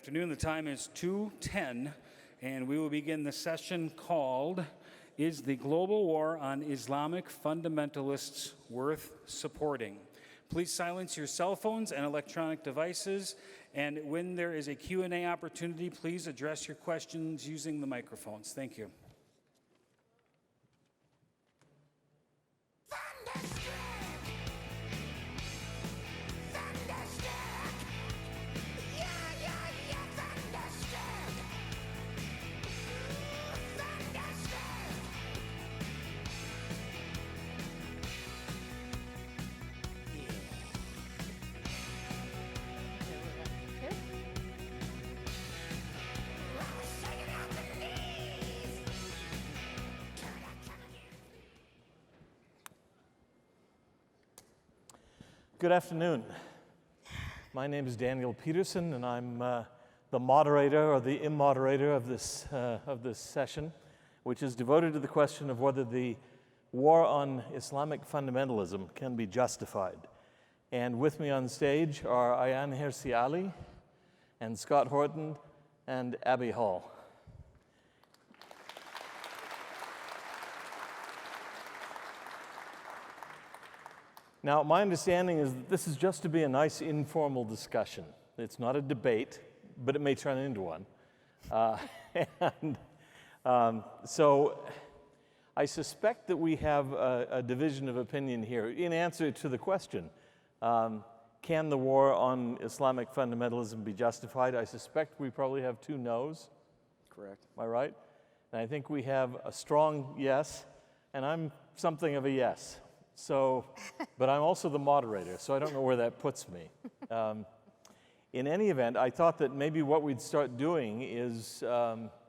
afternoon. The time is 2:10, and we will begin the session called, Is the Global War on Islamic Fundamentalists Worth Supporting? Please silence your cell phones and electronic devices, and when there is a Q&A opportunity, please address your questions using the microphones. Thank you. Good afternoon. My name is Daniel Peterson, and I'm the moderator or the immoderator of this session, which is devoted to the question of whether the war on Islamic fundamentalism can be justified. And with me on stage are Ayaan, Hirsi and Scott Horton and Abigail Hall. Now, my understanding is that this is just to be a nice informal discussion. It's not a debate, but it may turn into one. So I suspect that we have a division of opinion here. In answer to the question, can the war on Islamic fundamentalism be justified? I suspect we probably have two no's. Correct. Am I right? And I think we have a strong yes, and I'm something of a yes. So, but I'm also the moderator, so I don't know where that puts me. In any event, I thought that maybe what we'd start doing is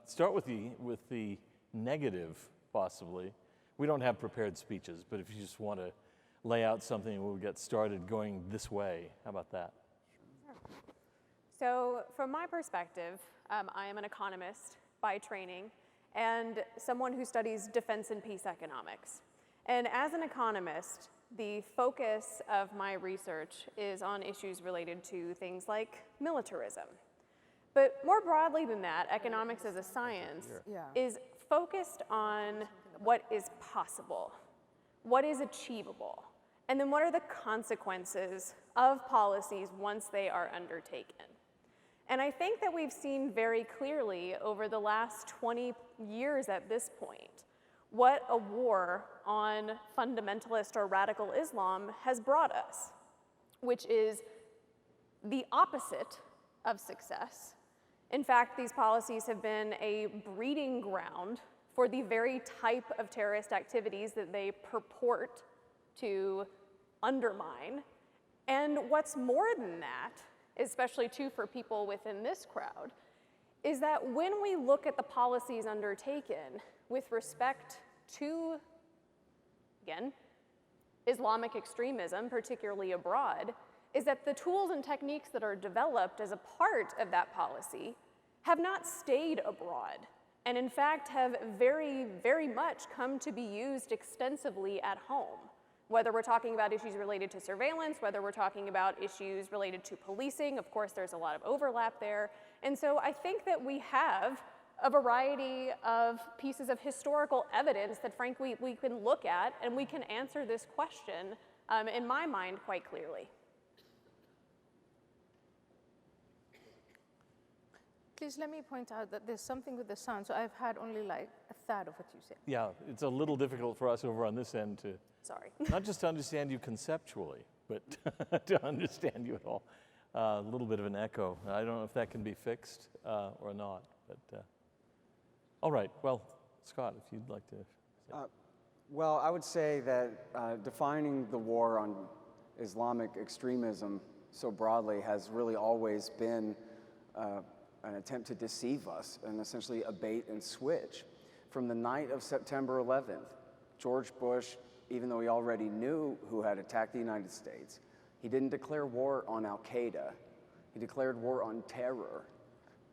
start with the negative, possibly. We don't have prepared speeches, but if you just want to lay out something, we'll get started going this way. How about that? So, from my perspective, I am an economist by training and someone who studies defense and peace economics. And as an economist, the focus of my research is on issues related to things like militarism. But more broadly than that, economics as a science is focused on what is possible, what is achievable, and then what are the consequences of policies once they are undertaken. And I think that we've seen very clearly over the last 20 years at this point what a war on fundamentalist or radical Islam has brought us, which is the opposite of success. In fact, these policies have been a breeding ground for the very type of terrorist activities that they purport to undermine. And what's more than that, especially too for people within this crowd, is that when we look at the policies undertaken with respect to, again, Islamic extremism, particularly abroad, is that the tools and techniques that are developed as a part of that policy have not stayed abroad, and in fact have very, very much come to be used extensively at home. Whether we're talking about issues related to surveillance, whether we're talking about issues related to policing, of course there's a lot of overlap there. And so I think that we have a variety of pieces of historical evidence that frankly we can look at and we can answer this question, in my mind, quite clearly. Please let me point out that there's something with the sound, so I've had only like a third of what you said. Yeah, it's a little difficult for us over on this end to, not just to understand you conceptually, but to understand you at all. A little bit of an echo. I don't know if that can be fixed or not, but all right. Well, Scott, if you'd like to say. Well, I would say that defining the war on Islamic extremism so broadly has really always been an attempt to deceive us and essentially a bait and switch. From the night of September 11th, George Bush, even though he already knew who had attacked the United States, he didn't declare war on Al-Qaeda. He declared war on terror,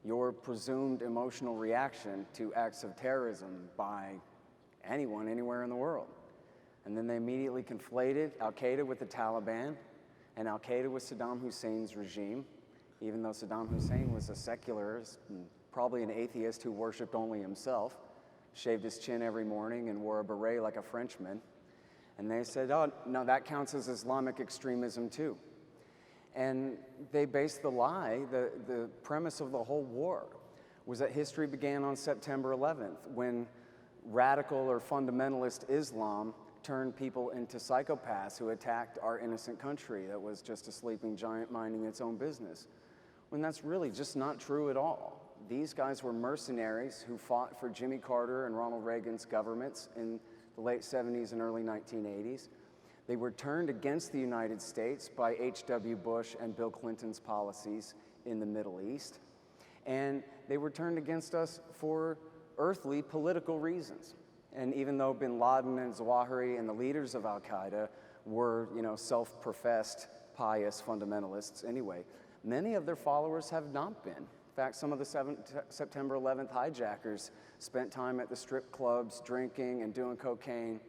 your presumed emotional reaction to acts of terrorism by anyone, anywhere in the world. And then they immediately conflated Al-Qaeda with the Taliban and Al-Qaeda with Saddam Hussein's regime. even though Saddam Hussein was a secularist and probably an atheist who worshipped only himself, shaved his chin every morning and wore a beret like a Frenchman. And they said, oh, no, that counts as Islamic extremism too. And they based the lie, the premise of the whole war was that history began on September 11th when radical or fundamentalist Islam turned people into psychopaths who attacked our innocent country that was just a sleeping giant minding its own business. When that's really just not true at all. These guys were mercenaries who fought for Jimmy Carter and Ronald Reagan's governments in the late 70s and early 1980s. They were turned against the United States by H.W. Bush and Bill Clinton's policies in the Middle East. And they were turned against us for earthly political reasons. And even though bin Laden and Zawahiri and the leaders of Al-Qaeda were, self-professed pious fundamentalists anyway, many of their followers have not been. In fact, some of the September 11th hijackers spent time at the strip clubs drinking and doing cocaine.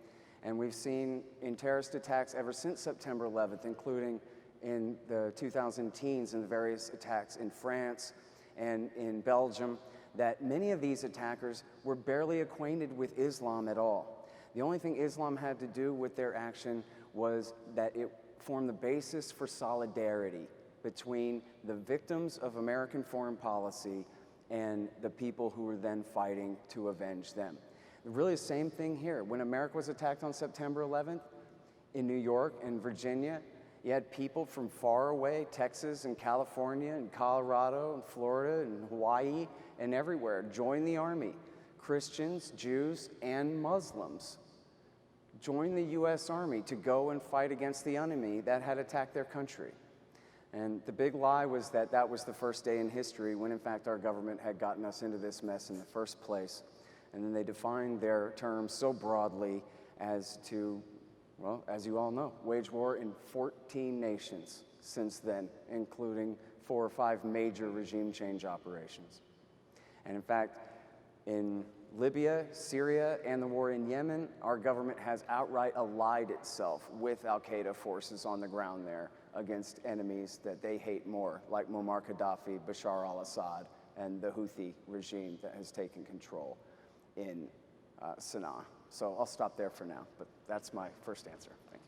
And we've seen in terrorist attacks ever since September 11th, including in the 2010s and the various attacks in France and in Belgium, that many of these attackers were barely acquainted with Islam at all. The only thing Islam had to do with their action was that it formed the basis for solidarity between the victims of American foreign policy and the people who were then fighting to avenge them. Really the same thing here. When America was attacked on September 11th, in New York and Virginia, you had people from far away, Texas and California and Colorado and Florida and Hawaii and everywhere, join the army. Christians, Jews, and Muslims joined the U.S. Army to go and fight against the enemy that had attacked their country. And the big lie was that that was the first day in history when in fact our government had gotten us into this mess in the first place. And then they defined their terms so broadly as to, well, as you all know, wage war in 14 nations since then, including 4 or 5 major regime change operations. And in fact, in Libya, Syria, and the war in Yemen, our government has outright allied itself with Al-Qaeda forces on the ground there against enemies that they hate more, like Muammar Gaddafi, Bashar al-Assad, and the Houthi regime that has taken control in Sana'a. So I'll stop there for now, but that's my first answer. Thank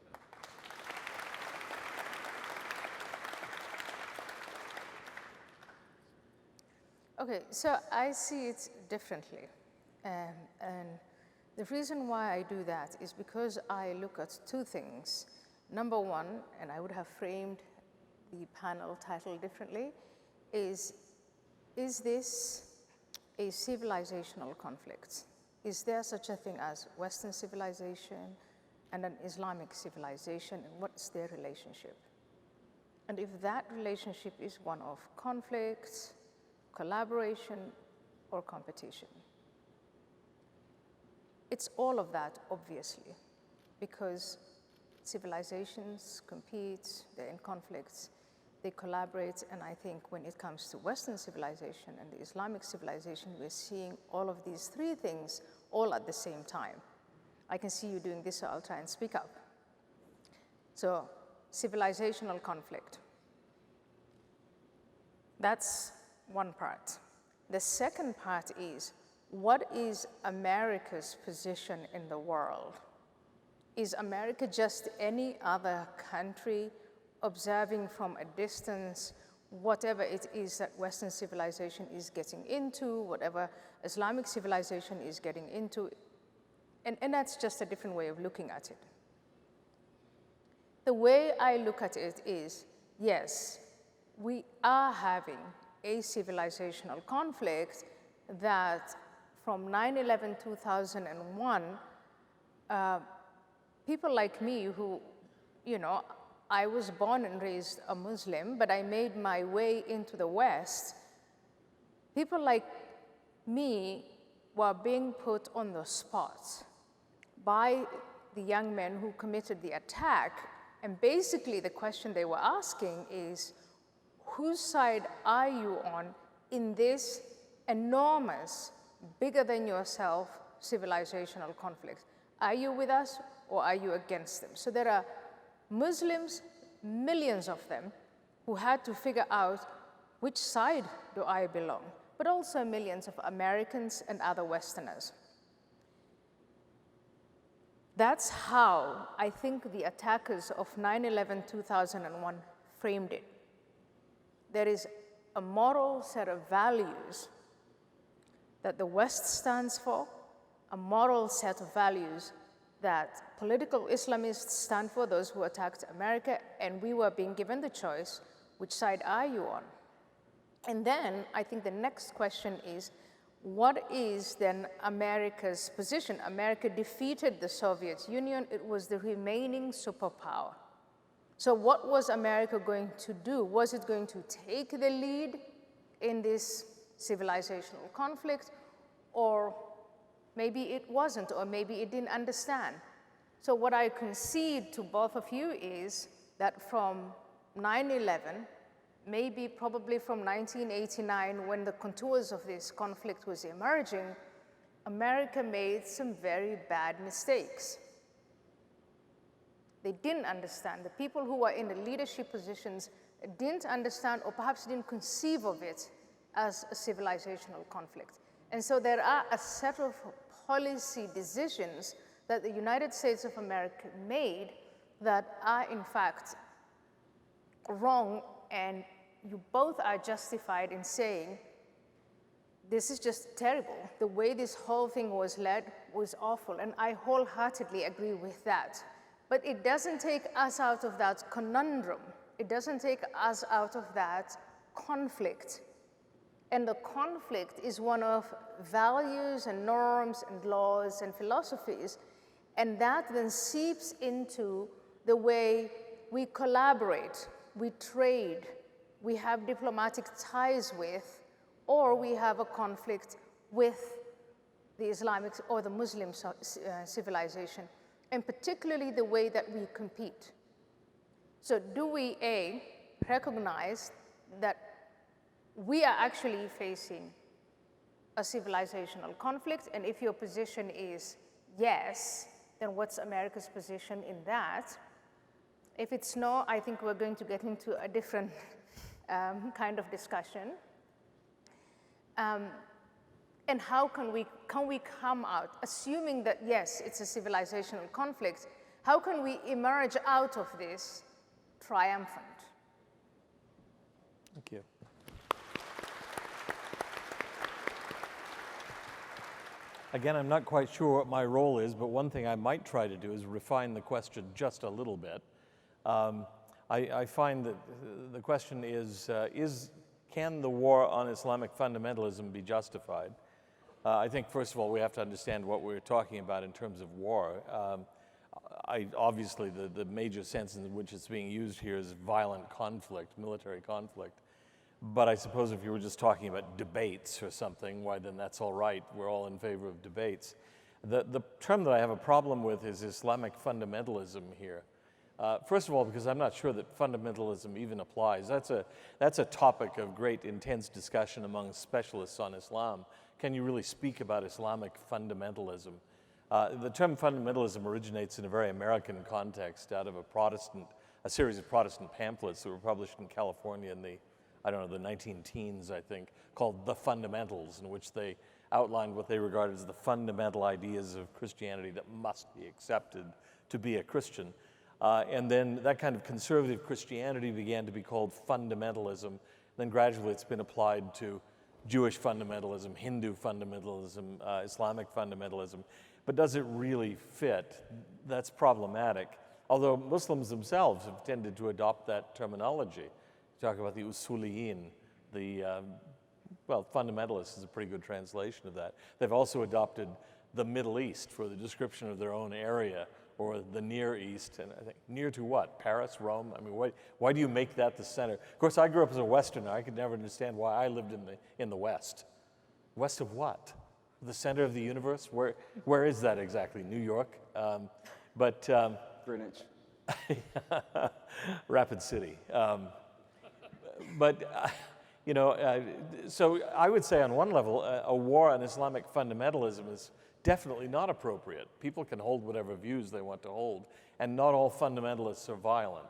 you. Okay, so I see it differently. And the reason why I do that is because I look at 2 things. Number one, and I would have framed the panel title differently, is this a civilizational conflict? Is there such a thing as Western civilization and an Islamic civilization, and what's their relationship? And if that relationship is one of conflict, collaboration, or competition. It's all of that, obviously, because civilizations compete, they're in conflicts, they collaborate, and I think when it comes to Western civilization and the Islamic civilization, we're seeing all of these 3 things all at the same time. I can see you doing this, so I'll try and speak up. So, civilizational conflict. That's one part. The second part is, what is America's position in the world? Is America just any other country observing from a distance whatever it is that Western civilization is getting into, whatever Islamic civilization is getting into? And that's just a different way of looking at it. The way I look at it is, yes, we are having a civilizational conflict that from 9/11/2001, people like me who, I was born and raised a Muslim, but I made my way into the West. People like me were being put on the spot by the young men who committed the attack. And basically the question they were asking is, whose side are you on in this enormous, bigger than yourself civilizational conflict? Are you with us or are you against them? So there are Muslims, millions of them, who had to figure out Which side do I belong? But also millions of Americans and other Westerners. That's how I think the attackers of 9/11/2001 framed it. There is a moral set of values that the West stands for, a moral set of values that political Islamists stand for, those who attacked America, and we were being given the choice, which side are you on? And then I think the next question is, what is then America's position? America defeated the Soviet Union. It was the remaining superpower. So what was America going to do? Was it going to take the lead in this civilizational conflict? Or maybe it wasn't, or maybe it didn't understand. So what I concede to both of you is that from 9/11, maybe probably from 1989, when the contours of this conflict was emerging, America made some very bad mistakes. They didn't understand. The people who were in the leadership positions didn't understand, or perhaps didn't conceive of it as a civilizational conflict. And so there are a set of policy decisions that the United States of America made that are in fact wrong, and you both are justified in saying, this is just terrible. The way this whole thing was led was awful, and I wholeheartedly agree with that. But it doesn't take us out of that conundrum. It doesn't take us out of that conflict. And the conflict is one of values and norms and laws and philosophies, and that then seeps into the way we collaborate, we trade, we have diplomatic ties with, or we have a conflict with the Islamic or the Muslim civilization, and particularly the way that we compete. So do we, A, recognize that we are actually facing a civilizational conflict, and if your position is yes, then what's America's position in that? If it's no, I think we're going to get into a different kind of discussion. And how can we come out, assuming that yes, it's a civilizational conflict, how can we emerge out of this triumphant? Thank you. Again, I'm not quite sure what my role is, but one thing I might try to do is refine the question just a little bit. I find that the question is can the war on Islamic fundamentalism be justified? I think, first of all, we have to understand what we're talking about in terms of war. Obviously, the major sense in which it's being used here is violent conflict, military conflict. But I suppose if you were just talking about debates or something, why then that's all right. We're all in favor of debates. The term that I have a problem with is Islamic fundamentalism here. First of all, because I'm not sure that fundamentalism even applies. That's a topic of great intense discussion among specialists on Islam. Can you really speak about Islamic fundamentalism? The term fundamentalism originates in a very American context out of a series of Protestant pamphlets that were published in California in the 19-teens, I think, called The Fundamentals, in which they outlined what they regarded as the fundamental ideas of Christianity that must be accepted to be a Christian. And then that kind of conservative Christianity began to be called fundamentalism. Then gradually it's been applied to Jewish fundamentalism, Hindu fundamentalism, Islamic fundamentalism. But does it really fit? That's problematic. Although Muslims themselves have tended to adopt that terminology. Talk about the usuliyin, fundamentalists is a pretty good translation of that. They've also adopted the Middle East for the description of their own area, or the Near East, and I think, near to what? Paris, Rome? I mean, why do you make that the center? Of course, I grew up as a Westerner. I could never understand why I lived in the West. West of what? The center of the universe? Where is that exactly? New York? Greenwich. Rapid City. So I would say on one level, a war on Islamic fundamentalism is definitely not appropriate. People can hold whatever views they want to hold, and not all fundamentalists are violent,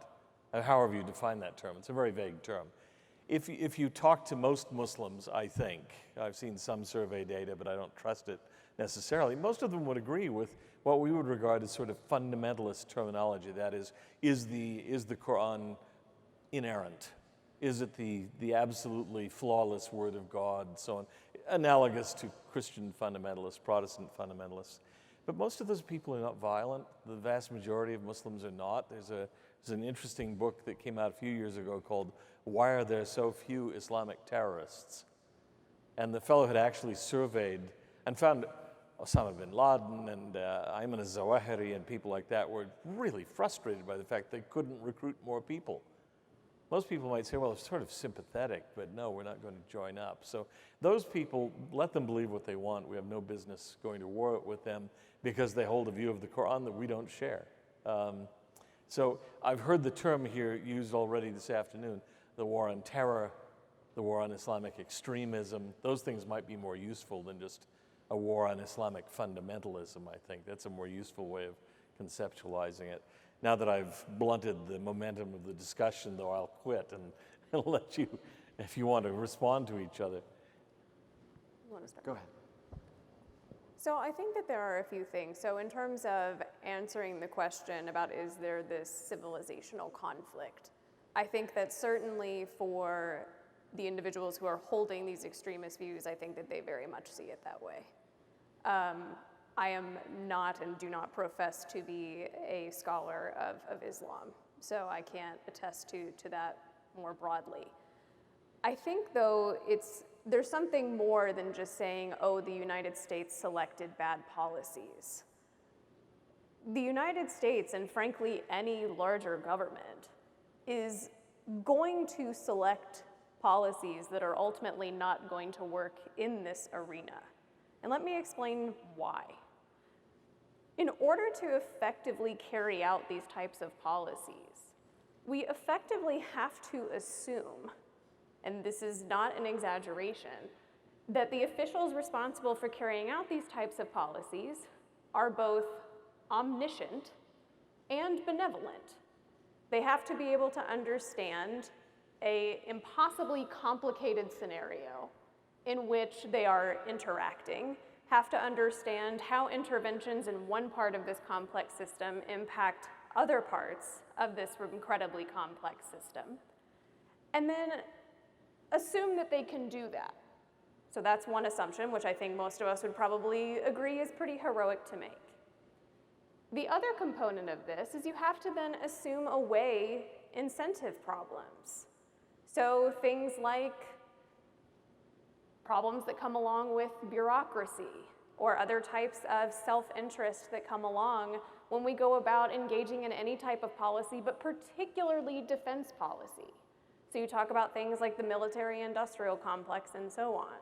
however you define that term. It's a very vague term. if you talk to most Muslims, I think, I've seen some survey data, but I don't trust it necessarily, most of them would agree with what we would regard as sort of fundamentalist terminology. That is the Quran inerrant? Is it the absolutely flawless word of God, and so on, analogous to Christian fundamentalists, Protestant fundamentalists. But most of those people are not violent. The vast majority of Muslims are not. There's an interesting book that came out a few years ago called Why Are There So Few Islamic Terrorists? And the fellow had actually surveyed and found Osama bin Laden and Ayman al-Zawahiri and people like that were really frustrated by the fact they couldn't recruit more people. Most people might say, well, it's sort of sympathetic, but no, we're not going to join up. So those people, let them believe what they want. We have no business going to war with them because they hold a view of the Quran that we don't share. So I've heard the term here used already this afternoon, the war on terror, the war on Islamic extremism. Those things might be more useful than just a war on Islamic fundamentalism, I think. That's a more useful way of conceptualizing it. Now that I've blunted the momentum of the discussion, though, I'll quit and let you, if you want to respond to each other. You want to start? Go ahead. So I think that there are a few things. So in terms of answering the question about is there this civilizational conflict, I think that certainly for the individuals who are holding these extremist views, I think that they very much see it that way. I am not and do not profess to be a scholar of Islam, so I can't attest to that more broadly. I think, though, there's something more than just saying, oh, the United States selected bad policies. The United States, and frankly any larger government, is going to select policies that are ultimately not going to work in this arena. And let me explain why. In order to effectively carry out these types of policies, we effectively have to assume, and this is not an exaggeration, that the officials responsible for carrying out these types of policies are both omniscient and benevolent. They have to be able to understand an impossibly complicated scenario in which they are interacting, have to understand how interventions in one part of this complex system impact other parts of this incredibly complex system, and then assume that they can do that. So that's one assumption, which I think most of us would probably agree is pretty heroic to make. The other component of this is you have to then assume away incentive problems. So things like problems that come along with bureaucracy or other types of self-interest that come along when we go about engaging in any type of policy, but particularly defense policy. So you talk about things like the military-industrial complex and so on.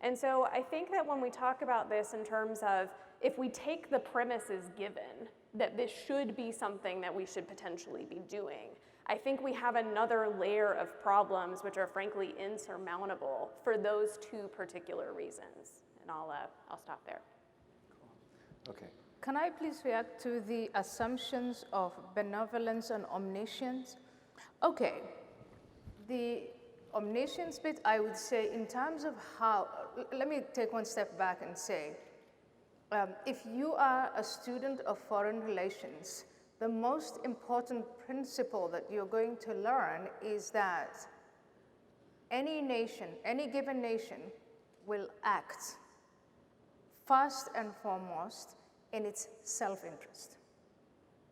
And so I think that when we talk about this in terms of if we take the premises given that this should be something that we should potentially be doing, I think we have another layer of problems which are frankly insurmountable for those two particular reasons. And I'll stop there. Cool. Okay. Can I please react to the assumptions of benevolence and omniscience? Okay, the omniscience bit, I would say in terms of how, let me take one step back and say, if you are a student of foreign relations, the most important principle that you're going to learn is that any nation, any given nation, will act first and foremost in its self-interest.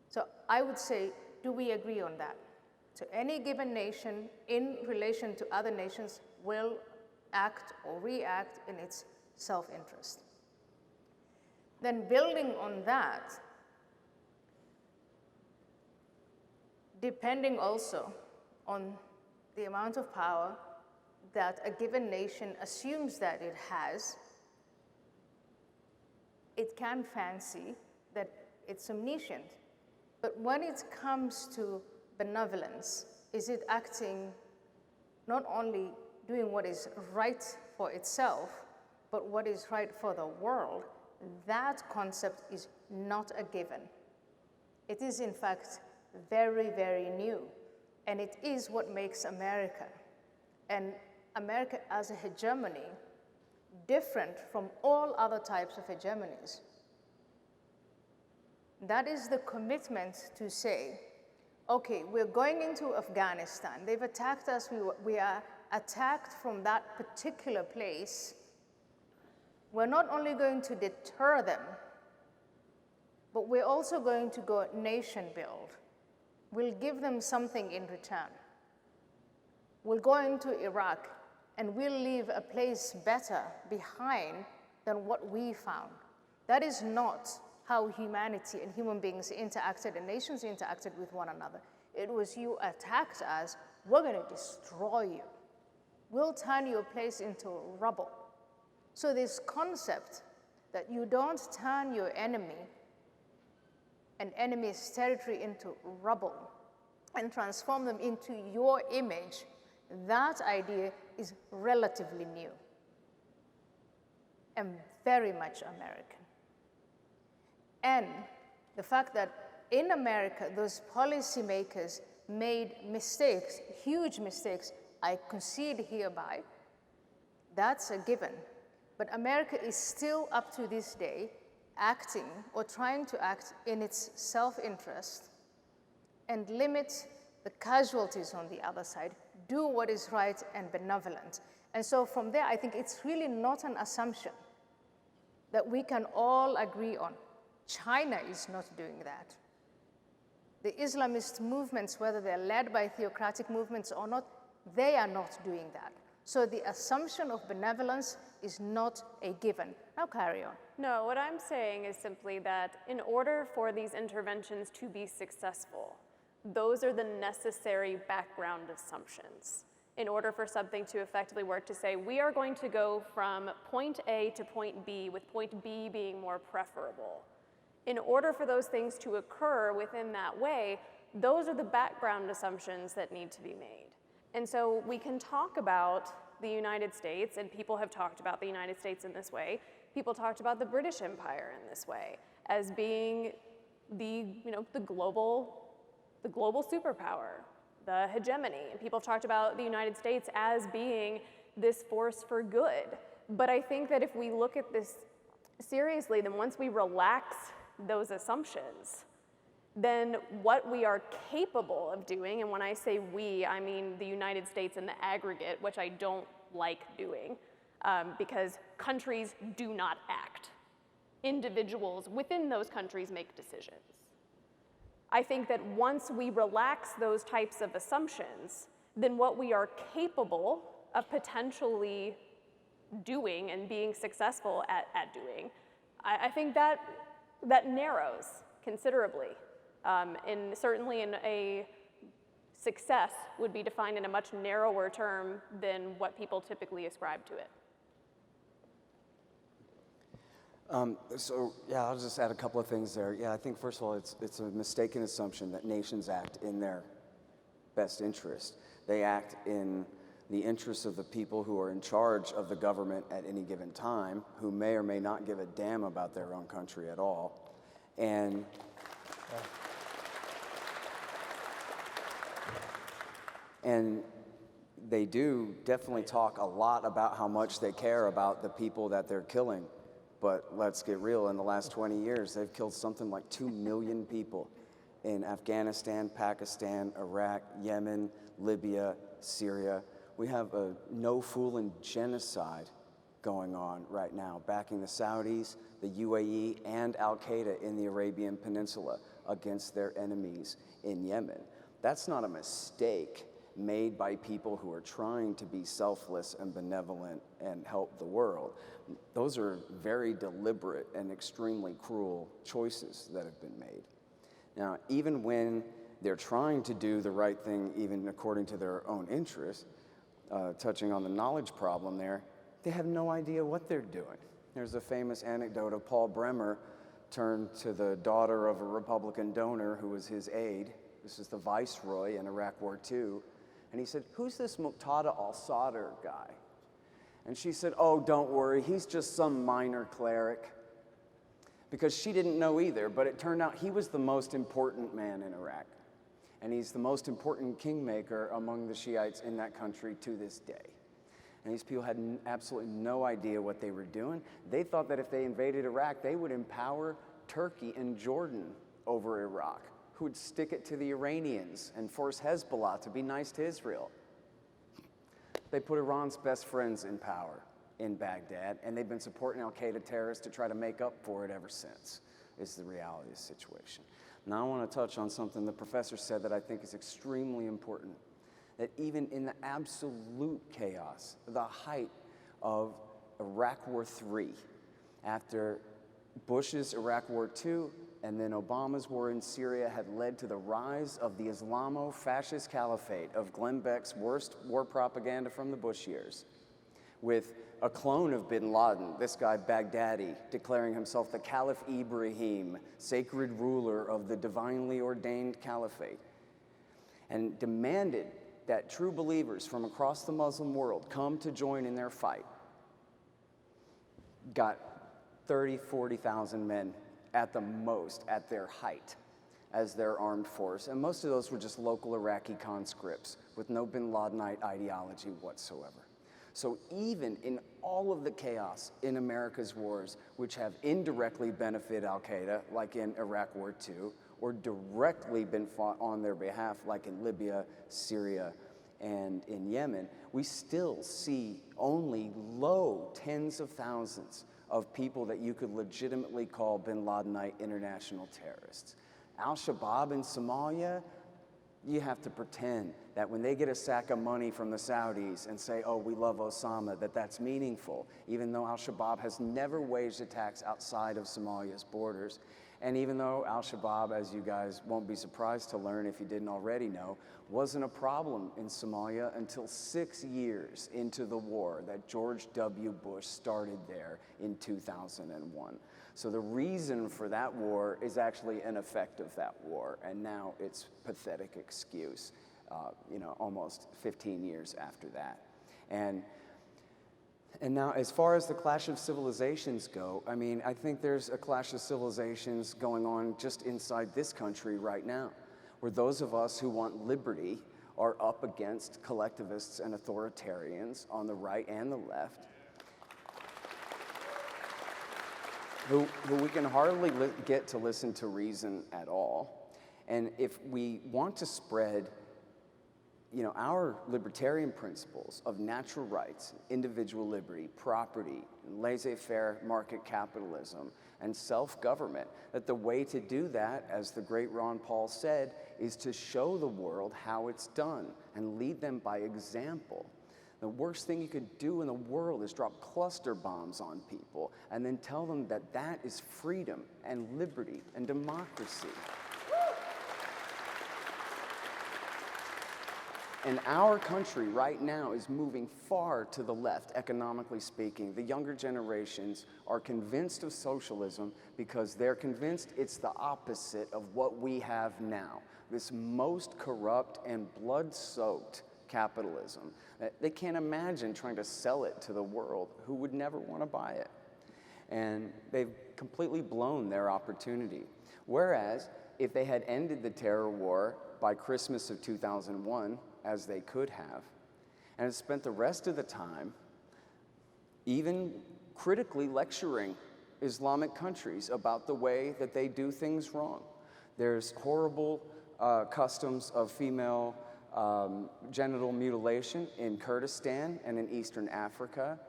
So I would say, do we agree on that? So any given nation in relation to other nations will act or react in its self-interest. Then building on that, depending also on the amount of power that a given nation assumes that it has, it can fancy that it's omniscient. But when it comes to benevolence, is it acting not only doing what is right for itself, but what is right for the world? That concept is not a given. It is, in fact, very, very new. And it is what makes America and America as a hegemony different from all other types of hegemonies. That is the commitment to say, okay, we're going into Afghanistan. They've attacked us. We are attacked from that particular place. We're not only going to deter them, but we're also going to go nation build. We'll give them something in return. We'll go into Iraq, and we'll leave a place better behind than what we found. That is not how humanity and human beings interacted and nations interacted with one another. It was, you attacked us, we're going to destroy you. We'll turn your place into rubble. So this concept that you don't turn your enemy, an enemy's territory, into rubble and transform them into your image, that idea is relatively new and very much American. And the fact that in America, those policymakers made mistakes, huge mistakes, I concede hereby, that's a given. But America is still, up to this day, acting or trying to act in its self-interest and limit the casualties on the other side, do what is right and benevolent. And so from there, I think it's really not an assumption that we can all agree on. China is not doing that. The Islamist movements, whether they're led by theocratic movements or not, they are not doing that. So the assumption of benevolence is not a given. Now carry on. No, what I'm saying is simply that in order for these interventions to be successful, those are the necessary background assumptions in order for something to effectively work, to say we are going to go from point A to point B, with point B being more preferable. In order for those things to occur within that way, those are the background assumptions that need to be made. And so we can talk about the United States, and people have talked about the United States in this way. People talked about the British Empire in this way, as being the global superpower, the hegemony. And people talked about the United States as being this force for good. But I think that if we look at this seriously, then once we relax those assumptions, then what we are capable of doing, and when I say we, I mean the United States in the aggregate, which I don't like doing, because countries do not act. Individuals within those countries make decisions. I think that once we relax those types of assumptions, then what we are capable of potentially doing and being successful at doing, I think that narrows considerably. And certainly in a success would be defined in a much narrower term than what people typically ascribe to it. I'll just add a couple of things there. Yeah, I think first of all, it's a mistaken assumption that nations act in their best interest. They act in the interests of the people who are in charge of the government at any given time, who may or may not give a damn about their own country at all. And they do definitely talk a lot about how much they care about the people that they're killing. But let's get real, in the last 20 years, they've killed something like 2 million people in Afghanistan, Pakistan, Iraq, Yemen, Libya, Syria. We have a no-fooling genocide going on right now, backing the Saudis, the UAE, and Al-Qaeda in the Arabian Peninsula against their enemies in Yemen. That's not a mistake made by people who are trying to be selfless and benevolent and help the world. Those are very deliberate and extremely cruel choices that have been made. Now, even when they're trying to do the right thing, even according to their own interests, touching on the knowledge problem there, they have no idea what they're doing. There's a famous anecdote of Paul Bremer turned to the daughter of a Republican donor who was his aide. This is the viceroy in Iraq War II. And he said, "Who's this Muqtada al-Sadr guy?" And she said, "Oh, don't worry, he's just some minor cleric." Because she didn't know either, but it turned out he was the most important man in Iraq. and he's the most important kingmaker among the Shiites in that country to this day. And these people had absolutely no idea what they were doing. They thought that if they invaded Iraq, they would empower Turkey and Jordan over Iraq, who would stick it to the Iranians and force Hezbollah to be nice to Israel. They put Iran's best friends in power in Baghdad, and they've been supporting al-Qaeda terrorists to try to make up for it ever since, is the reality of the situation. Now I want to touch on something the professor said that I think is extremely important, that even in the absolute chaos, the height of Iraq War III, after Bush's Iraq War II and then Obama's war in Syria had led to the rise of the Islamo-fascist caliphate of Glenn Beck's worst war propaganda from the Bush years, with a clone of bin Laden, this guy Baghdadi, declaring himself the Caliph Ibrahim, sacred ruler of the divinely ordained caliphate, and demanded that true believers from across the Muslim world come to join in their fight. Got 30, 40,000 men at the most, at their height, as their armed force. And most of those were just local Iraqi conscripts with no bin Ladenite ideology whatsoever. So even in all of the chaos in America's wars, which have indirectly benefited al-Qaeda, like in Iraq War II, or directly been fought on their behalf, like in Libya, Syria, and in Yemen, we still see only low tens of thousands of people that you could legitimately call bin Ladenite international terrorists. Al-Shabaab in Somalia, you have to pretend that when they get a sack of money from the Saudis and say, oh, we love Osama, that that's meaningful, even though Al-Shabaab has never waged attacks outside of Somalia's borders. And even though Al-Shabaab, as you guys won't be surprised to learn if you didn't already know, wasn't a problem in Somalia until 6 years into the war that George W. Bush started there in 2001. So the reason for that war is actually an effect of that war, and now it's pathetic excuse, almost 15 years after that. And now, as far as the clash of civilizations go, I mean, I think there's a clash of civilizations going on just inside this country right now, where those of us who want liberty are up against collectivists and authoritarians on the right and the left, who we can hardly get to listen to reason at all. And if we want to spread our libertarian principles of natural rights, individual liberty, property, laissez-faire market capitalism, and self-government, that the way to do that, as the great Ron Paul said, is to show the world how it's done and lead them by example. The worst thing you could do in the world is drop cluster bombs on people and then tell them that that is freedom and liberty and democracy. And our country right now is moving far to the left, economically speaking. The younger generations are convinced of socialism because they're convinced it's the opposite of what we have now, this most corrupt and blood-soaked capitalism. They can't imagine trying to sell it to the world, who would never want to buy it. And they've completely blown their opportunity. Whereas, if they had ended the terror war by Christmas of 2001, as they could have, and had spent the rest of the time even critically lecturing Islamic countries about the way that they do things wrong. There's horrible customs of female genital mutilation in Kurdistan and in Eastern Africa.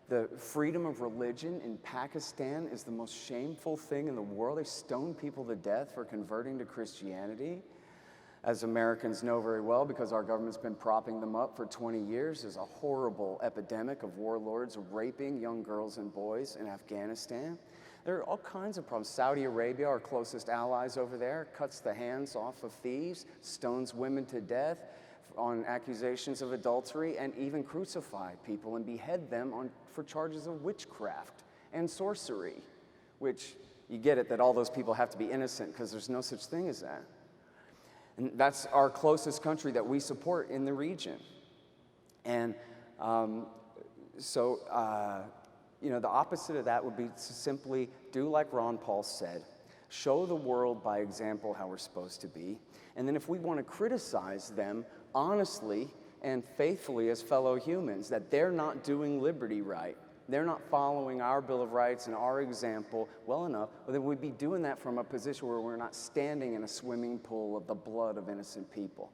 The freedom of religion in Pakistan is the most shameful thing in the world. They stone people to death for converting to Christianity. As Americans know very well, because our government's been propping them up for 20 years, there's a horrible epidemic of warlords raping young girls and boys in Afghanistan. There are all kinds of problems. Saudi Arabia, our closest allies over there, cuts the hands off of thieves, stones women to death on accusations of adultery, and even crucify people and behead them for charges of witchcraft and sorcery, which you get it that all those people have to be innocent because there's no such thing as that. And that's our closest country that we support in the region. And the opposite of that would be to simply do like Ron Paul said, Show the world by example how we're supposed to be. And then if we want to criticize them honestly and faithfully as fellow humans, that they're not doing liberty right, they're not following our Bill of Rights and our example well enough, well, then we'd be doing that from a position where we're not standing in a swimming pool of the blood of innocent people.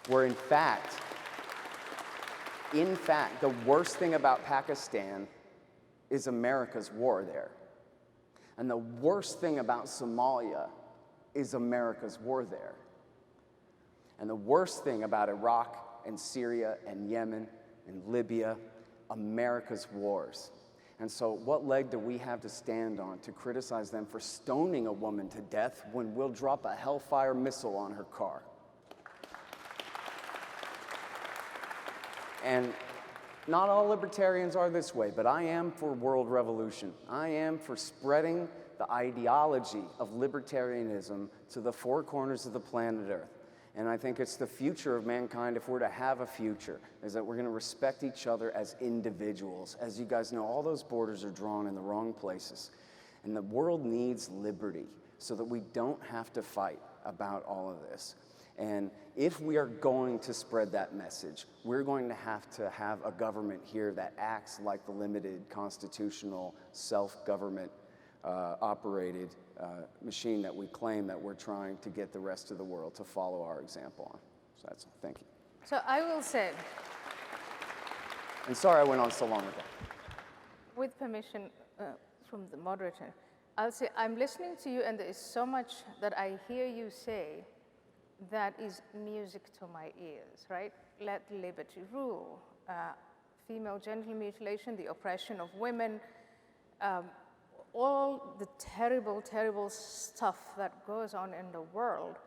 Where in fact, the worst thing about Pakistan is America's war there. And the worst thing about Somalia is America's war there. And the worst thing about Iraq and Syria and Yemen and Libya, America's wars. And so what leg do we have to stand on to criticize them for stoning a woman to death when we'll drop a Hellfire missile on her car? And not all libertarians are this way, but I am for world revolution. I am for spreading the ideology of libertarianism to the four corners of the planet Earth. And I think it's the future of mankind, if we're to have a future, is that we're going to respect each other as individuals. As you guys know, all those borders are drawn in the wrong places. And the world needs liberty so that we don't have to fight about all of this. And if we are going to spread that message, we're going to have a government here that acts like the limited constitutional self-government operated machine that we claim that we're trying to get the rest of the world to follow our example on. So that's all. Thank you. So I will say, And sorry I went on so long with that. with permission from the moderator, I'll say I'm listening to you, and there is so much that I hear you say that is music to my ears, right? Let liberty rule, female genital mutilation, the oppression of women, all the terrible, terrible stuff that goes on in the world,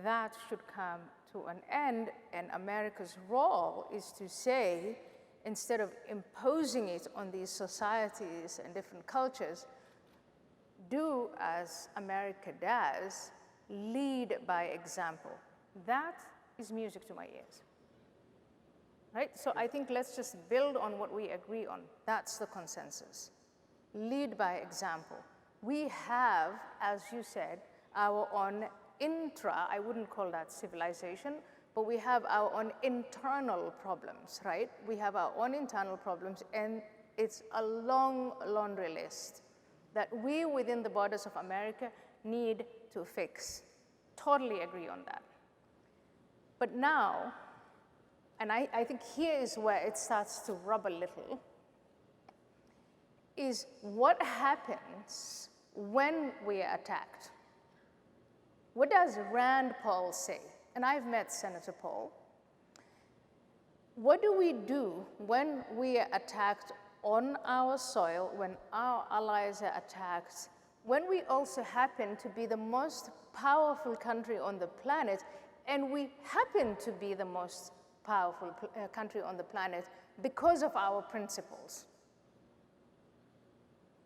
that should come to an end. And America's role is to say, instead of imposing it on these societies and different cultures, do as America does, lead by example. That is music to my ears, right? So I think let's just build on what we agree on. That's the consensus. Lead by example. We have, as you said, our own I wouldn't call that civilization, but we have our own internal problems, right? We have our own internal problems, and it's a long laundry list that we within the borders of America need to fix. Totally agree on that. But now, and I think here is where it starts to rub a little, is what happens when we are attacked. What does Rand Paul say? And I've met Senator Paul. What do we do when we are attacked on our soil, when our allies are attacked, when we also happen to be the most powerful country on the planet, and we happen to be the most powerful country on the planet because of our principles?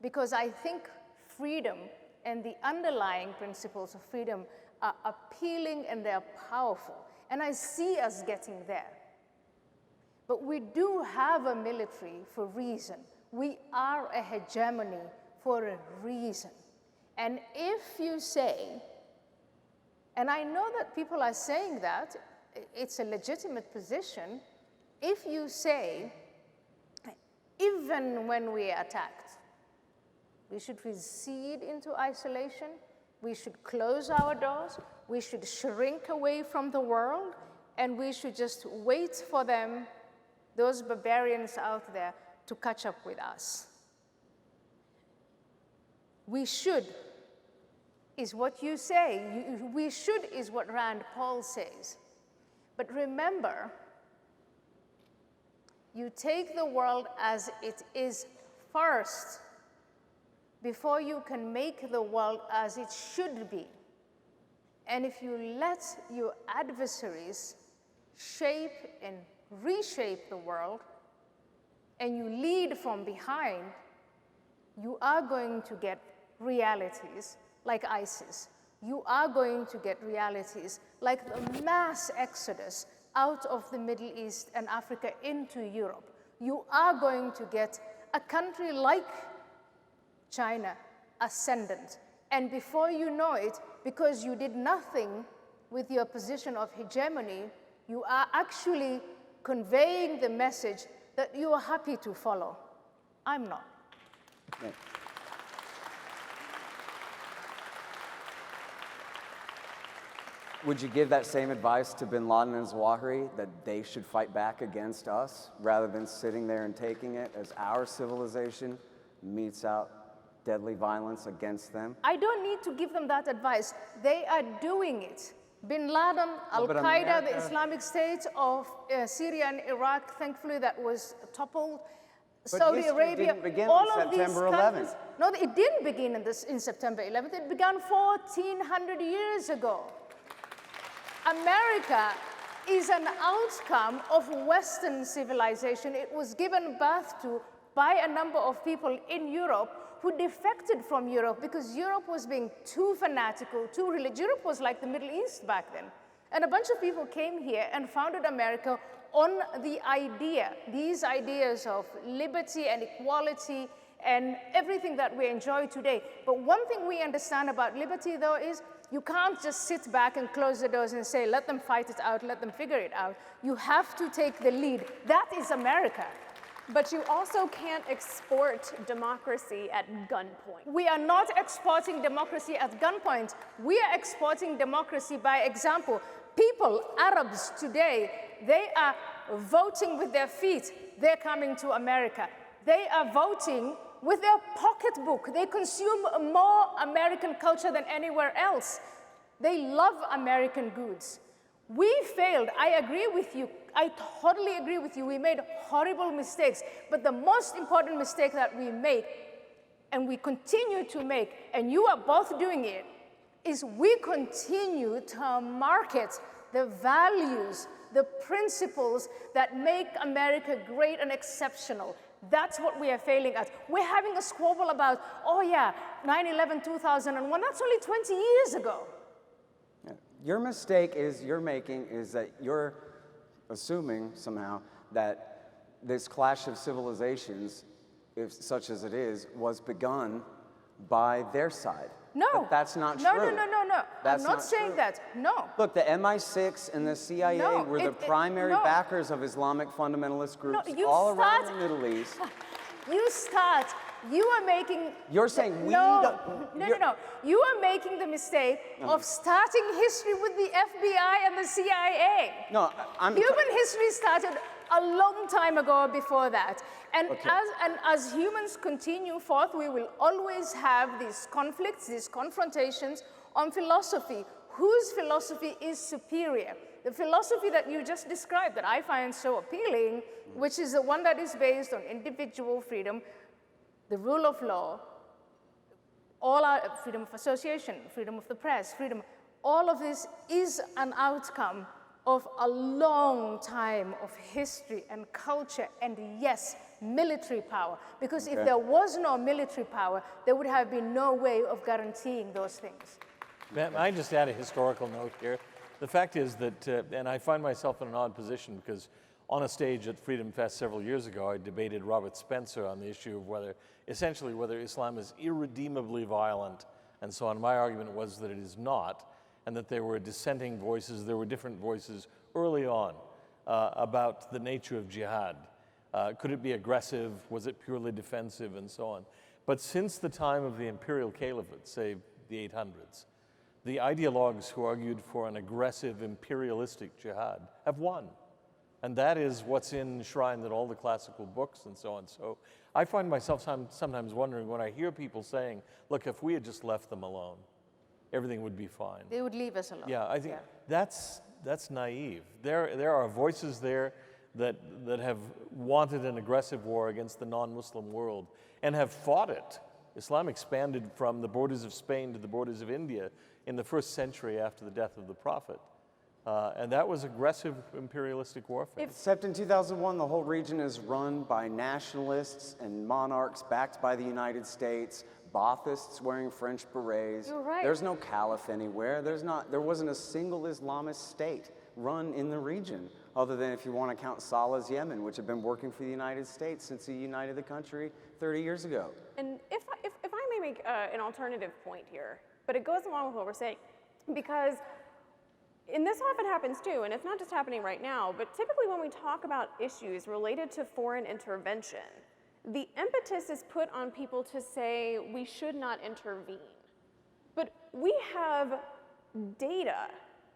Because I think freedom and the underlying principles of freedom are appealing and they're powerful. And I see us getting there. But we do have a military for a reason. We are a hegemony for a reason. And if you say, and I know that people are saying that, it's a legitimate position, if you say, even when we are attacked, we should recede into isolation, we should close our doors, we should shrink away from the world, and we should just wait for them, those barbarians out there, to catch up with us. We should is what you say. We should is what Rand Paul says. But remember, you take the world as it is first before you can make the world as it should be. And if you let your adversaries shape and reshape the world, and you lead from behind, you are going to get realities like ISIS. You are going to get realities like the mass exodus out of the Middle East and Africa into Europe. You are going to get a country like China ascendant. And before you know it, because you did nothing with your position of hegemony, you are actually conveying the message that you are happy to follow. I'm not. Yeah. Would you give that same advice to bin Laden and Zawahiri, that they should fight back against us rather than sitting there and taking it as our civilization metes out deadly violence against them? I don't need to give them that advice. They are doing it. Bin Laden, but Al-Qaeda, America- the Islamic State of Syria and Iraq, thankfully that was toppled. Saudi history Arabia, didn't begin all on of these September countries. 11th. No, it didn't begin in September 11th. It began 1,400 years ago. America is an outcome of Western civilization. It was given birth to by a number of people in Europe who defected from Europe because Europe was being too fanatical, too religious. Europe was like the Middle East back then. And a bunch of people came here and founded America on these ideas of liberty and equality and everything that we enjoy today. But one thing we understand about liberty, though, is you can't just sit back and close the doors and say, let them fight it out, let them figure it out. You have to take the lead. That is America. But you also can't export democracy at gunpoint. We are not exporting democracy at gunpoint. We are exporting democracy by example. People, Arabs today, they are voting with their feet. They're coming to America. They are voting with their pocketbook. They consume more American culture than anywhere else. They love American goods. We failed. I agree with you. I totally agree with you. We made horrible mistakes. But the most important mistake that we made, and we continue to make, and you are both doing it, is we continue to market the values, the principles that make America great and exceptional. That's what we are failing at. We're having a squabble about, oh yeah, 9/11, 2001, that's only 20 years ago. Your mistake you're making is that you're assuming somehow that this clash of civilizations, if such as it is, was begun by their side. No. But that's not no, true. No. That's I'm not not saying true. that. No. Look, the MI6 and the CIA No, were the primary no. backers of Islamic fundamentalist groups you all around start- the Middle East. You are making... You're saying we no, don't... No. You are making the mistake of starting history with the FBI and the CIA. No, I'm... Human history started a long time ago before that. And, Okay. as humans continue forth, we will always have these conflicts, these confrontations on philosophy. Whose philosophy is superior? The philosophy that you just described that I find so appealing, which is the one that is based on individual freedom, the rule of law, all our freedom of association, freedom of the press, freedom, all of this is an outcome of a long time of history and culture and, yes, military power. Because if there was no military power, there would have been no way of guaranteeing those things. May I just add a historical note here? The fact is that, and I find myself in an odd position because on a stage at FreedomFest several years ago, I debated Robert Spencer on the issue of whether Islam is irredeemably violent and so on. My argument was that it is not, and that there were dissenting voices, there were different voices early on about the nature of jihad. Could it be aggressive? Was it purely defensive? And so on. But since the time of the imperial caliphate, say the 800s, the ideologues who argued for an aggressive imperialistic jihad have won. And that is what's enshrined in all the classical books and so on. So I find myself sometimes wondering when I hear people saying, look, if we had just left them alone, everything would be fine. They would leave us alone. Yeah, I think that's naive. There are voices there that have wanted an aggressive war against the non-Muslim world and have fought it. Islam expanded from the borders of Spain to the borders of India in the first century after the death of the Prophet. And that was aggressive imperialistic warfare. Except in 2001, the whole region is run by nationalists and monarchs backed by the United States, Baathists wearing French berets. You're right. There's no caliph anywhere. There wasn't a single Islamist state run in the region, other than if you want to count Salah's Yemen, which had been working for the United States since he united the country 30 years ago. And if I may make an alternative point here, but it goes along with what we're saying, because, and this often happens too, and it's not just happening right now, but typically when we talk about issues related to foreign intervention, the impetus is put on people to say we should not intervene. But we have data,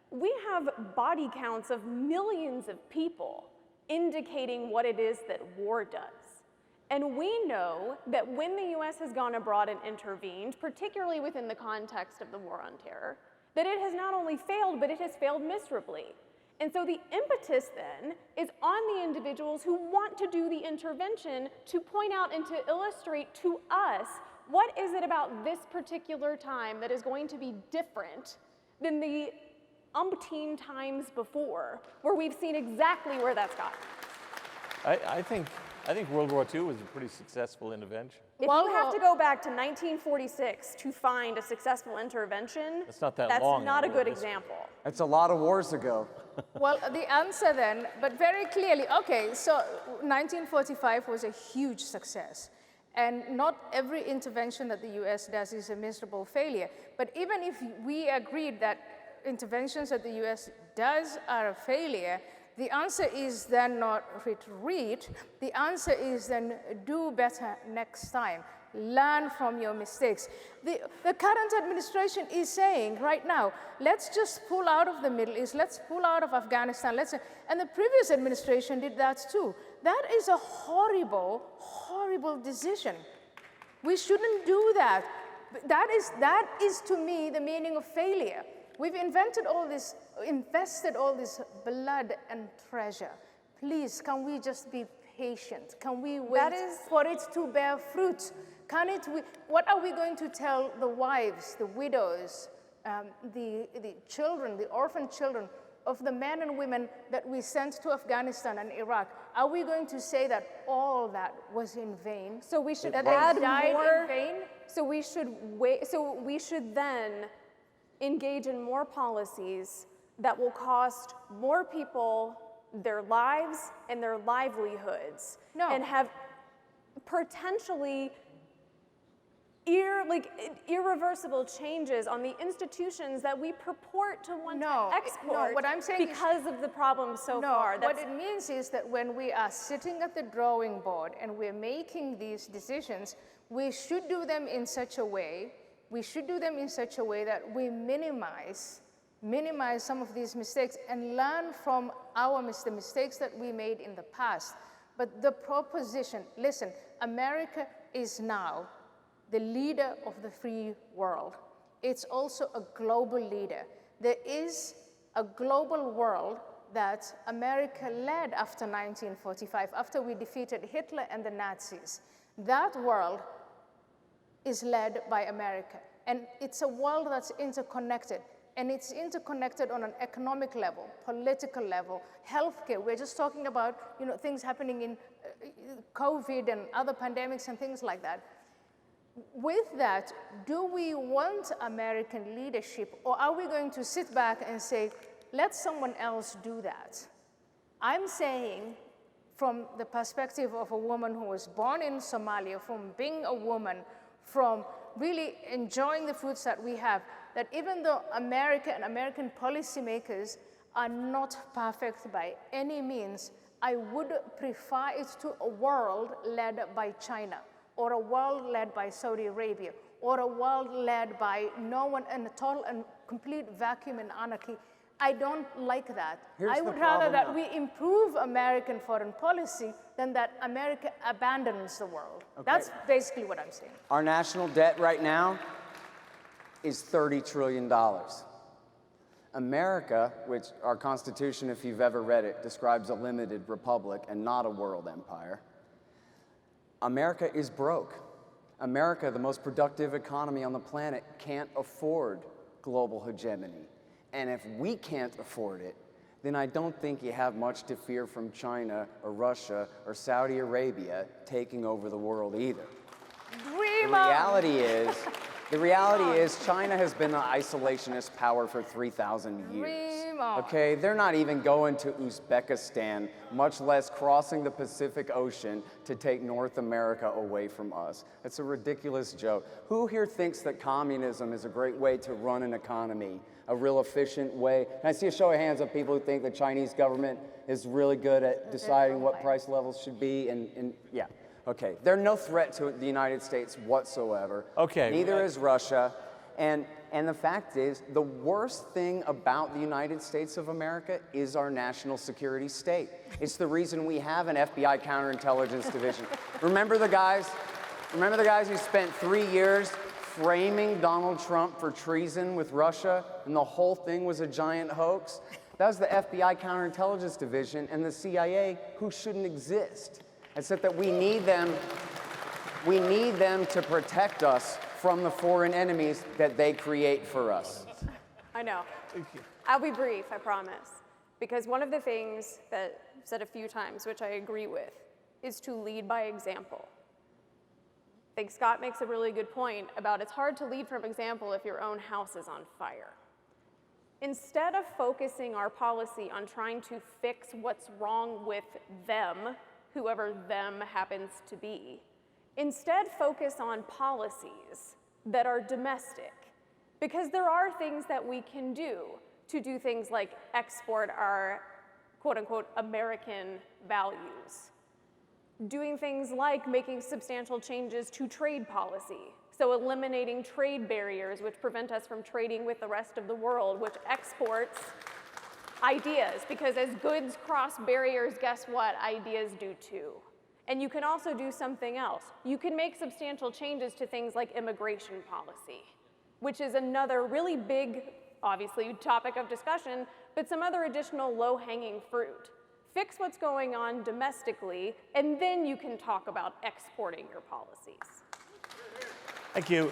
we have body counts of millions of people indicating what it is that war does. And we know that when the US has gone abroad and intervened, particularly within the context of the war on terror, that it has not only failed, but it has failed miserably. And so the impetus then is on the individuals who want to do the intervention to point out and to illustrate to us what is it about this particular time that is going to be different than the umpteen times before, where we've seen exactly where that's gotten. I think World War II was a pretty successful intervention. If you have to go back to 1946 to find a successful intervention, That's not that that's long not a in good history. example. It's a lot of wars ago. Well, the answer then, but very clearly, okay, so 1945 was a huge success. And not every intervention that the US does is a miserable failure. But even if we agreed that interventions that the US does are a failure, the answer is then not retreat. The answer is then do better next time. Learn from your mistakes. The current administration is saying right now, let's just pull out of the Middle East, let's pull out of Afghanistan, and the previous administration did that too. That is a horrible, horrible decision. We shouldn't do that. That is to me the meaning of failure. We've invested all this blood and treasure. Please, can we just be patient? Can we wait for it to bear fruit? What are we going to tell the wives, the widows, the children, the orphan children of the men and women that we sent to Afghanistan and Iraq? Are we going to say that all that was in vain? So we should that add they died more. in vain? So we should wait. So we should then engage in more policies that will cost more people their lives and their livelihoods, and have potentially irreversible changes on the institutions that we purport to want to export what I'm saying because of the problems so far. What it means is that when we are sitting at the drawing board and we're making these decisions, we should do them in such a way that we minimize some of these mistakes and learn from the mistakes that we made in the past. But the proposition, listen, America is now the leader of the free world. It's also a global leader. There is a global world that America led after 1945, after we defeated Hitler and the Nazis. That world is led by America. And it's a world that's interconnected. And it's interconnected on an economic level, political level, healthcare. We're just talking about things happening in COVID and other pandemics and things like that. With that, do we want American leadership, or are we going to sit back and say, let someone else do that? I'm saying, from the perspective of a woman who was born in Somalia, from being a woman, from really enjoying the fruits that we have, that even though America and American policymakers are not perfect by any means, I would prefer it to a world led by China, or a world led by Saudi Arabia, or a world led by no one, and a total and complete vacuum and anarchy. I don't like that. I would rather that we improve American foreign policy than that America abandons the world. Okay. That's basically what I'm saying. Our national debt right now is $30 trillion. America, which our Constitution, if you've ever read it, describes a limited republic and not a world empire. America is broke. America, the most productive economy on the planet, can't afford global hegemony. And if we can't afford it, then I don't think you have much to fear from China or Russia or Saudi Arabia taking over the world either. Dream The reality is China has been an isolationist power for 3,000 years. Dream Come on. Okay, they're not even going to Uzbekistan, much less crossing the Pacific Ocean to take North America away from us. It's a ridiculous joke. Who here thinks that communism is a great way to run an economy, a real efficient way? Can I see a show of hands of people who think the Chinese government is really good at deciding what price levels should be? And yeah, okay. They're no threat to the United States whatsoever. Okay. Neither is Russia. And the fact is, the worst thing about the United States of America is our national security state. It's the reason we have an FBI counterintelligence division. Remember the guys who spent 3 years framing Donald Trump for treason with Russia, and the whole thing was a giant hoax? That was the FBI counterintelligence division and the CIA, who shouldn't exist. Except that we need them to protect us from the foreign enemies that they create for us. I know. I'll be brief, I promise. Because one of the things that I've said a few times, which I agree with, is to lead by example. I think Scott makes a really good point about it's hard to lead from example if your own house is on fire. Instead of focusing our policy on trying to fix what's wrong with them, whoever them happens to be, instead focus on policies that are domestic, because there are things that we can do to do things like export our quote-unquote American values, doing things like making substantial changes to trade policy, so eliminating trade barriers which prevent us from trading with the rest of the world, which exports ideas, because as goods cross barriers, guess what? Ideas do too. And you can also do something else. You can make substantial changes to things like immigration policy, which is another really big, obviously, topic of discussion, but some other additional low-hanging fruit. Fix what's going on domestically, and then you can talk about exporting your policies. Thank you.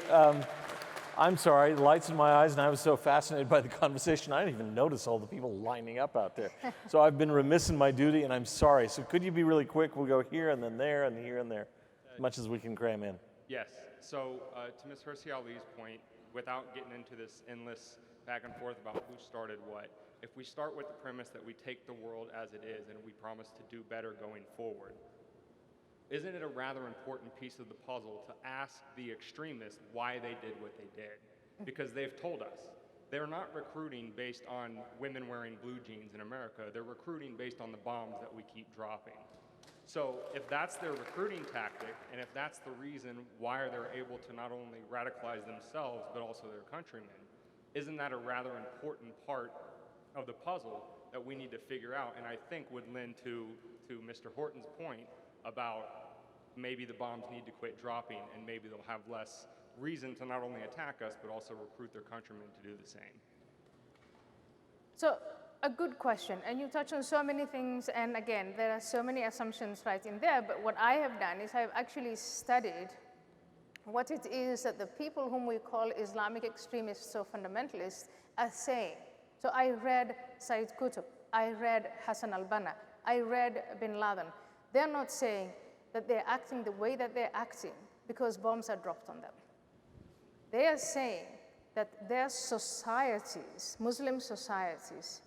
I'm sorry, the lights in my eyes, and I was so fascinated by the conversation, I didn't even notice all the people lining up out there. So I've been remiss in my duty, and I'm sorry. So could you be really quick? We'll go here, and then there, and here, and there, as much as we can cram in. Yes. So to Ms. Hirsi Ali's point, without getting into this endless back and forth about who started what, if we start with the premise that we take the world as it is and we promise to do better going forward, isn't it a rather important piece of the puzzle to ask the extremists why they did what they did? Because they've told us. They're not recruiting based on women wearing blue jeans in America. They're recruiting based on the bombs that we keep dropping. So if that's their recruiting tactic, and if that's the reason why they're able to not only radicalize themselves, but also their countrymen, isn't that a rather important part of the puzzle that we need to figure out? And I think would lend to Mr. Horton's point about maybe the bombs need to quit dropping, and maybe they'll have less reason to not only attack us, but also recruit their countrymen to do the same. So, a good question, and you touch on so many things, and again, there are so many assumptions right in there, but what I have done is I've actually studied what it is that the people whom we call Islamic extremists or fundamentalists are saying. So I read Sayyid Qutb, I read Hassan al-Banna, I read bin Laden. They're not saying that they're acting the way that they're acting because bombs are dropped on them. They are saying that their societies, Muslim societies,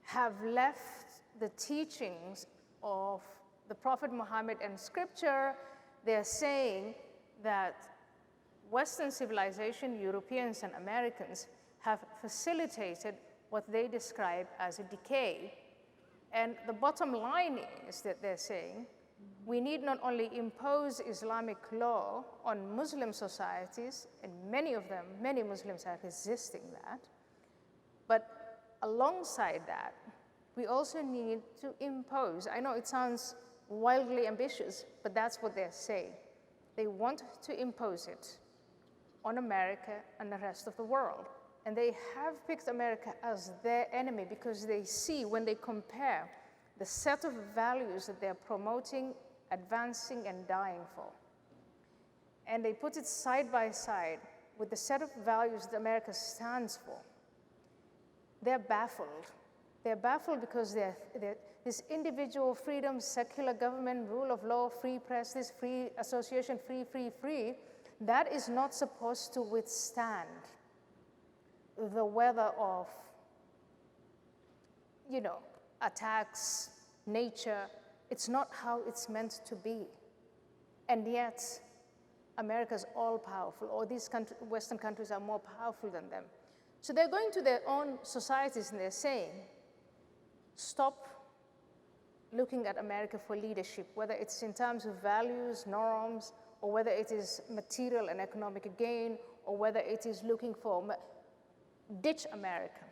have left the teachings of the Prophet Muhammad and scripture. They're saying that Western civilization, Europeans and Americans, have facilitated what they describe as a decay. And the bottom line is that they're saying we need not only impose Islamic law on Muslim societies, and many of them, many Muslims are resisting that, but alongside that, we also need to impose, I know it sounds wildly ambitious, but that's what they're saying. They want to impose it on America and the rest of the world. And they have picked America as their enemy because they see, when they compare the set of values that they're promoting, advancing, and dying for, and they put it side by side with the set of values that America stands for, they're baffled. They're baffled because this individual freedom, secular government, rule of law, free press, this free association, free, that is not supposed to withstand the weather of attacks nature. It's not how it's meant to be. And yet, America's all powerful, or these Western countries are more powerful than them. So they're going to their own societies and they're saying, stop looking at America for leadership, whether it's in terms of values, norms, or whether it is material and economic gain, or whether it is looking for, ditch America.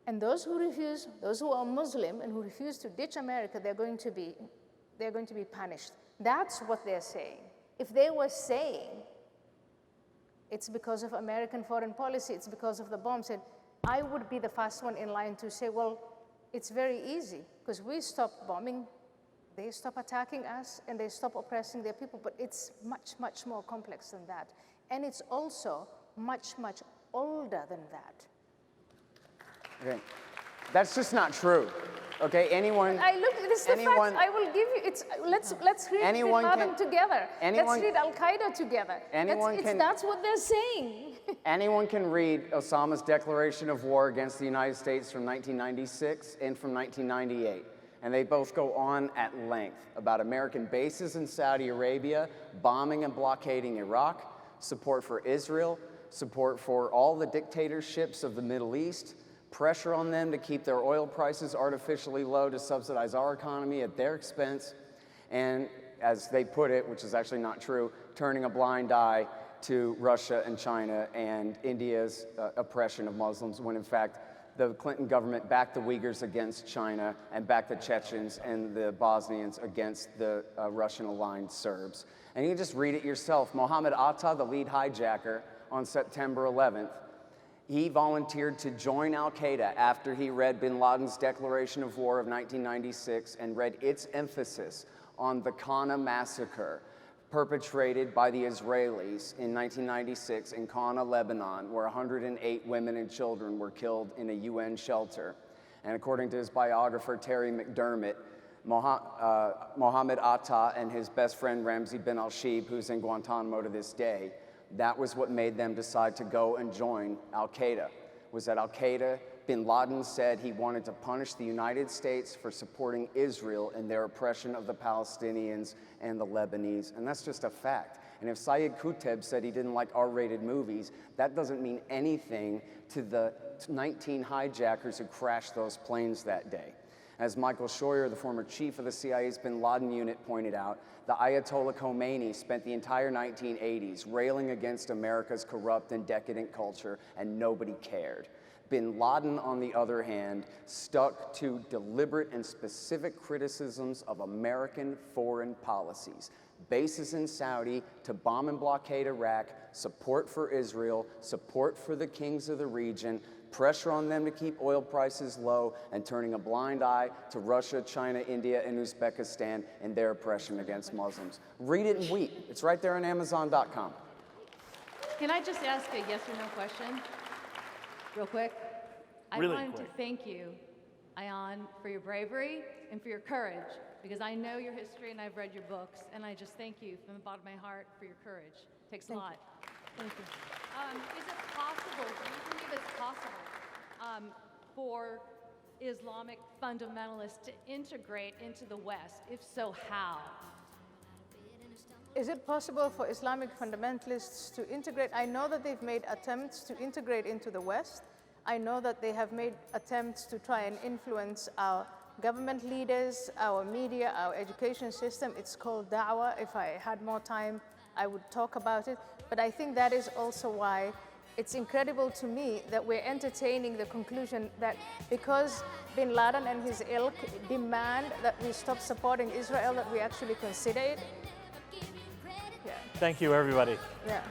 And those who refuse, those who are Muslim and who refuse to ditch America, they're going to be punished. That's what they're saying. If they were saying it's because of American foreign policy, it's because of the bombs, and I would be the first one in line to say, well, it's very easy, because we stop bombing, they stop attacking us, and they stop oppressing their people, but it's much, much more complex than that. And it's also much, much older than that. Okay. That's just not true. Okay, anyone. It's the facts. I will give you. Let's read Bin Laden together. Let's read Al Qaeda together. That's what they're saying. Anyone can read Osama's declaration of war against the United States from 1996 and from 1998. And they both go on at length about American bases in Saudi Arabia, bombing and blockading Iraq, support for Israel, support for all the dictatorships of the Middle East, pressure on them to keep their oil prices artificially low to subsidize our economy at their expense, and as they put it, which is actually not true, turning a blind eye to Russia and China and India's oppression of Muslims, when in fact the Clinton government backed the Uyghurs against China and backed the Chechens and the Bosnians against the Russian-aligned Serbs. And you can just read it yourself. Mohammed Atta, the lead hijacker, on September 11th, he volunteered to join al-Qaeda after he read bin Laden's declaration of war of 1996 and read its emphasis on the Qana massacre perpetrated by the Israelis in 1996 in Qana, Lebanon, where 108 women and children were killed in a UN shelter. And according to his biographer, Terry McDermott, Mohammed Atta and his best friend Ramzi bin al-Shibh, who's in Guantanamo to this day, that was what made them decide to go and join al-Qaeda, was that al-Qaeda, bin Laden said he wanted to punish the United States for supporting Israel in their oppression of the Palestinians and the Lebanese, and that's just a fact. And if Syed Qutb said he didn't like R-rated movies, that doesn't mean anything to the 19 hijackers who crashed those planes that day. As Michael Scheuer, the former chief of the CIA's bin Laden unit, pointed out, the Ayatollah Khomeini spent the entire 1980s railing against America's corrupt and decadent culture, and nobody cared. Bin Laden, on the other hand, stuck to deliberate and specific criticisms of American foreign policies. Bases in Saudi to bomb and blockade Iraq, support for Israel, support for the kings of the region, pressure on them to keep oil prices low, and turning a blind eye to Russia, China, India, and Uzbekistan and their oppression against Muslims. Read it and weep. It's right there on Amazon.com. Can I just ask a yes or no question? Real quick. I wanted to thank you, Ayaan, for your bravery and for your courage, because I know your history and I've read your books, and I just thank you from the bottom of my heart for your courage. It takes a lot. Thank you. Is it possible, do you believe it's possible for Islamic fundamentalists to integrate into the West? If so, how? Is it possible for Islamic fundamentalists to integrate? I know that they've made attempts to integrate into the West. I know that they have made attempts to try and influence our government leaders, our media, our education system. It's called da'wah. If I had more time, I would talk about it. But I think that is also why it's incredible to me that we're entertaining the conclusion that because bin Laden and his ilk demand that we stop supporting Israel, that we actually consider it. Thank you, everybody. Yeah.